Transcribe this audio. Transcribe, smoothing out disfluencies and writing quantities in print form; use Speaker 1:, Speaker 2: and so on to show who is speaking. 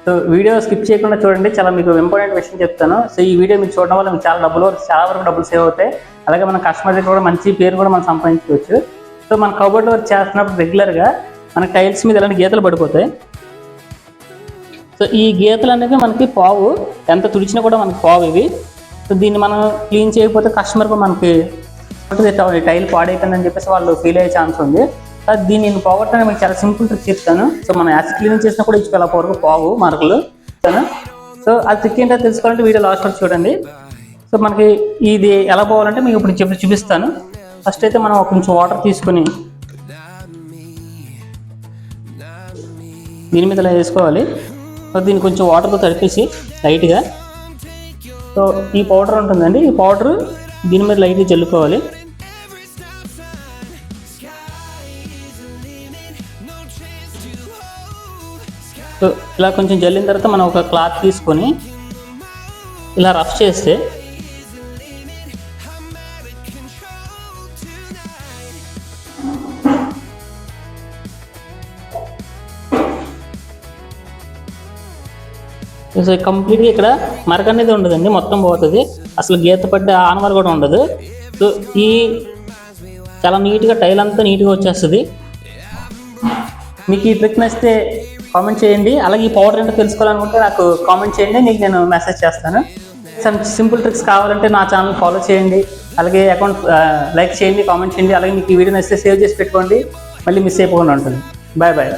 Speaker 1: So video skip చేయకుండా చూడండి, చాలా మీకు ఇంపార్టెంట్ విషయం చెప్తాను. సో ఈ వీడియో మీకు చూడడం వల్ల మీకు చాలా వరకు డబ్బులు సేవ్ అవుతాయి. అలాగే మన కస్టమర్ దగ్గర కూడా మంచి పేరు కూడా మనం సంపాదించుకోవచ్చు. సో మన కబోర్డ్ వర్క్ చేస్తున్నప్పుడు రెగ్యులర్గా మన టైల్స్ మీద ఇలాంటి గీతలు పడిపోతాయి. సో ఈ గీతలు అనేవి మనకి పావు, ఎంత తుడిచినా కూడా మనకి పావు ఇవి. సో దీన్ని మనం క్లీన్ చేయకపోతే కస్టమర్కి మనకి టైల్ పాడైపోయిందని చెప్పేసి వాళ్ళు ఫీల్ అయ్యే ఛాన్స్ ఉంది. దీన్ని నేను పోగొట్టడానికి మీకు చాలా సింపుల్ ట్రిక్ చెప్తాను. సో మనం యాసిడ్ క్లీనింగ్ చేసినా కూడా ఇచ్చుకోవాలి వరకు పావు మార్కులు. సో అది ట్రిక్ ఏంటో తెలుసుకోవాలంటే వీడియో లాస్ట్ వరకు చూడండి. సో మనకి ఇది ఎలా పోవాలంటే మీకు ఇప్పుడు చూపిస్తాను. ఫస్ట్ అయితే మనం కొంచెం వాటర్ తీసుకొని దీని మీద ఇలా వేసుకోవాలి. సో దీన్ని కొంచెం వాటర్తో తడిపేసి లైట్గా, సో ఈ పౌడర్ ఉంటుందండి, ఈ పౌడర్ దీని మీద లైట్గా చల్లుకోవాలి. సో ఇలా కొంచెం జల్లిన తర్వాత మనం ఒక క్లాత్ తీసుకొని ఇలా రఫ్ చేస్తే సో కంప్లీట్గా ఇక్కడ మరక అనేది ఉండదండి, మొత్తం పోతుంది. అసలు గీత పడ్డే ఆనవాలు కూడా ఉండదు. సో ఈ చాలా నీట్గా టైల్ అంతా నీట్గా వచ్చేస్తుంది. మీకు ఈ ట్రిక్ నచ్చితే కామెంట్ చేయండి. అలాగే ఈ పౌడర్ ఏంటో తెలుసుకోవాలనుకుంటే నాకు కామెంట్ చేయండి, మీకు నేను మెసేజ్ చేస్తాను. సింపుల్ ట్రిక్స్ కావాలంటే నా ఛానల్ ఫాలో చేయండి, అలాగే అకౌంట్ లైక్ చేయండి, కామెంట్ చేయండి. అలాగే మీకు ఈ వీడియో నచ్చితే సేవ్ చేసి పెట్టుకోండి, మళ్ళీ మిస్ అయిపోకుండా ఉంటుంది. Bye bye.